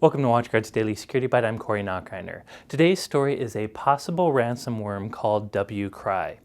Welcome to WatchGuard's Daily Security Byte. I'm Nachreiner. Today's story is a possible ransomworm called WCry.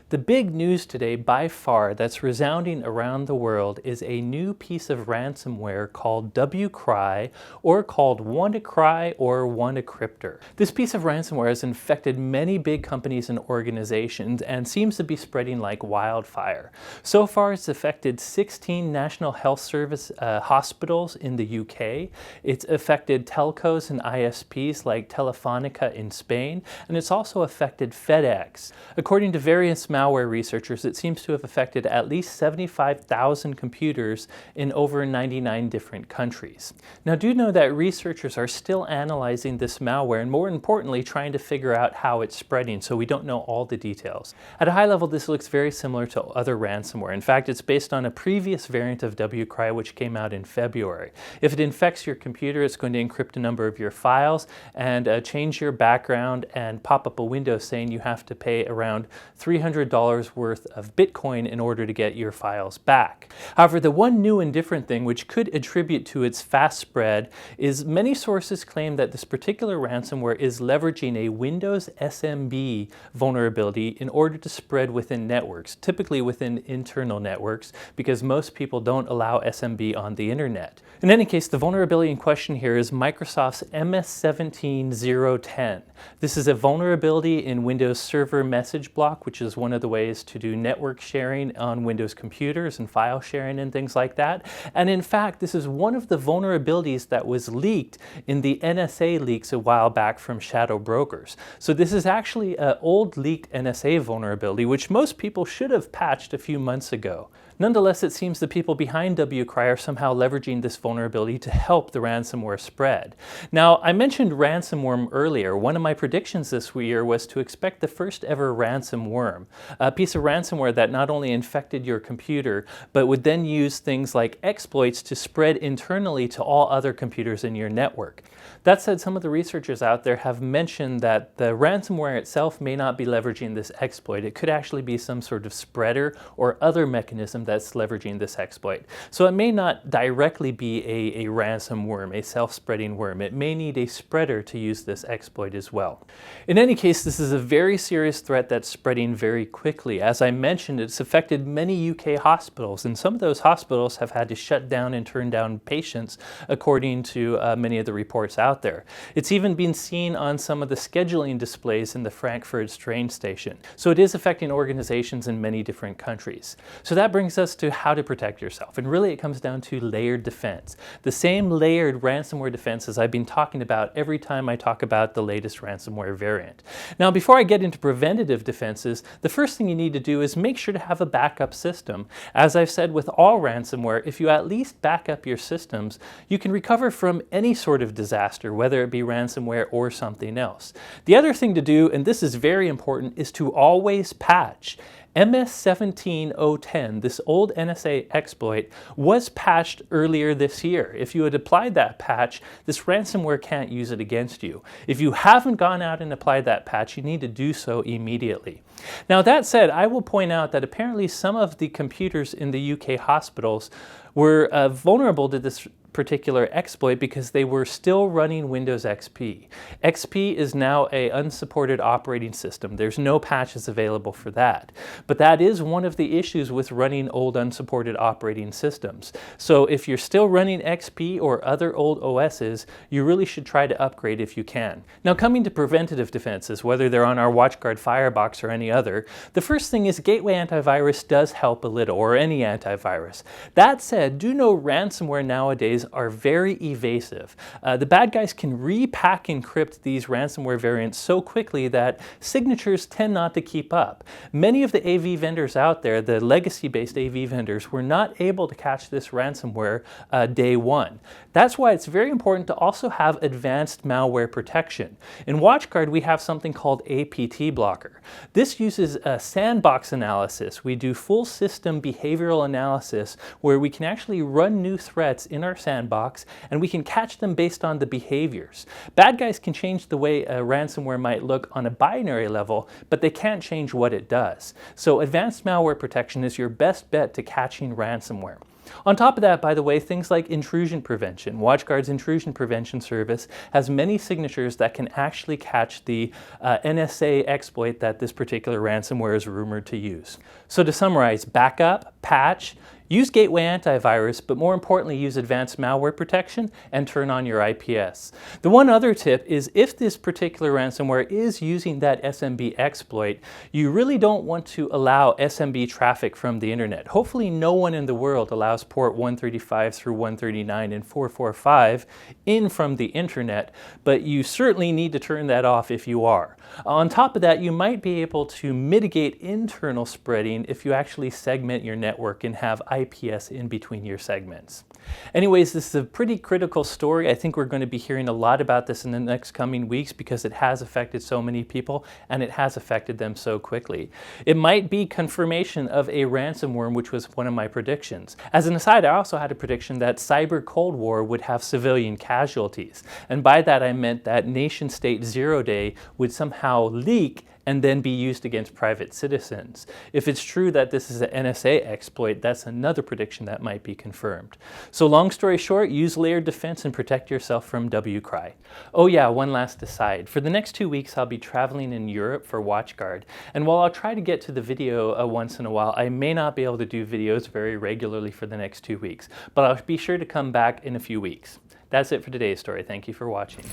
The big news today, by far, that's resounding around the world is a new piece of ransomware called WCry, or called WannaCry or WannaCryptor. This piece of ransomware has infected many big companies and organizations and seems to be spreading like wildfire. So far, it's affected 16 National Health Service hospitals in the UK. It's affected telcos and ISPs like Telefonica in Spain, and it's also affected FedEx. According to various malware researchers, it seems to have affected at least 75,000 computers in over 99 different countries. Now, do know that researchers are still analyzing this malware and, more importantly, trying to figure out how it's spreading, so we don't know all the details. At a high level, this looks very similar to other ransomware. In fact, it's based on a previous variant of WCry which came out in February. If it infects your computer, it's going to encrypt a number of your files and change your background and pop up a window saying you have to pay around $300 worth of Bitcoin in order to get your files back. However, the one new and different thing which could attribute to its fast spread is many sources claim that this particular ransomware is leveraging a Windows SMB vulnerability in order to spread within networks, typically within internal networks, because most people don't allow SMB on the internet. In any case, the vulnerability in question here is Microsoft's MS17010. This is a vulnerability in Windows Server message block, which is one of the ways to do network sharing on Windows computers and file sharing and things like that. And in fact, this is one of the vulnerabilities that was leaked in the NSA leaks a while back from shadow brokers. So this is actually an old leaked NSA vulnerability, which most people should have patched a few months ago. Nonetheless, it seems the people behind WCry are somehow leveraging this vulnerability to help the ransomware spread. Now, I mentioned Ransomworm earlier. One of my predictions this year was to expect the first ever Ransomworm, a piece of ransomware that not only infected your computer, but would then use things like exploits to spread internally to all other computers in your network. That said, some of the researchers out there have mentioned that the ransomware itself may not be leveraging this exploit. It could actually be some sort of spreader or other mechanism that's leveraging this exploit. So it may not directly be a ransomworm, a self-spreading worm. It may need a spreader to use this exploit as well. In any case, this is a very serious threat that's spreading very quickly. As I mentioned, it's affected many UK hospitals, and some of those hospitals have had to shut down and turn down patients, according to many of the reports out there. It's even been seen on some of the scheduling displays in the Frankfurt train station. So it is affecting organizations in many different countries. So that brings us to how to protect yourself. And really it comes down to layered defense. The same layered ransomware defense as I've been talking about every time I talk about the latest ransomware variant. Now, before I get into preventative defenses, the first thing you need to do is make sure to have a backup system. As I've said with all ransomware, if you at least back up your systems, you can recover from any sort of disaster, whether it be ransomware or something else. The other thing to do, and this is very important, is to always patch. MS17010, this old NSA exploit, was patched earlier this year. If you had applied that patch, this ransomware can't use it against you. If you haven't gone out and applied that patch, you need to do so immediately. Now, that said, I will point out that apparently some of the computers in the UK hospitals were vulnerable to this particular exploit because they were still running Windows XP. XP is now an unsupported operating system. There's no patches available for that. But that is one of the issues with running old unsupported operating systems. So if you're still running XP or other old OSs, you really should try to upgrade if you can. Now, coming to preventative defenses, whether they're on our WatchGuard Firebox or any other, the first thing is Gateway Antivirus does help a little, or any antivirus. That said, do know ransomware nowadays are very evasive. The bad guys can repack encrypt these ransomware variants so quickly that signatures tend not to keep up. Many of the AV vendors out there, the legacy-based AV vendors, were not able to catch this ransomware day one. That's why it's very important to also have advanced malware protection. In WatchGuard, we have something called APT blocker. This uses a sandbox analysis. We do full system behavioral analysis where we can actually run new threats in our sandbox and we can catch them based on the behaviors. Bad guys can change the way a ransomware might look on a binary level, but they can't change what it does. So advanced malware protection is your best bet to catching ransomware. On top of that, by the way, things like intrusion prevention. WatchGuard's intrusion prevention service has many signatures that can actually catch the NSA exploit that this particular ransomware is rumored to use. So to summarize, backup, patch, use gateway antivirus, but more importantly, use advanced malware protection and turn on your IPS. The one other tip is if this particular ransomware is using that SMB exploit, you really don't want to allow SMB traffic from the internet. Hopefully no one in the world allows port 135 through 139 and 445 in from the internet, but you certainly need to turn that off if you are. On top of that, you might be able to mitigate internal spreading if you actually segment your network and have IPS in between your segments. Anyways, this is a pretty critical story. I think we're going to be hearing a lot about this in the next coming weeks because it has affected so many people and it has affected them so quickly. It might be confirmation of a ransomworm, which was one of my predictions. As an aside, I also had a prediction that cyber Cold War would have civilian casualties. And by that I meant that nation state zero day would somehow leak and then be used against private citizens. If it's true that this is an NSA exploit, that's another prediction that might be confirmed. So long story short, use layered defense and protect yourself from WCry. Oh yeah, one last aside. For the next 2 weeks, I'll be traveling in Europe for WatchGuard. And while I'll try to get to the video once in a while, I may not be able to do videos very regularly for the next 2 weeks. But I'll be sure to come back in a few weeks. That's it for today's story. Thank you for watching.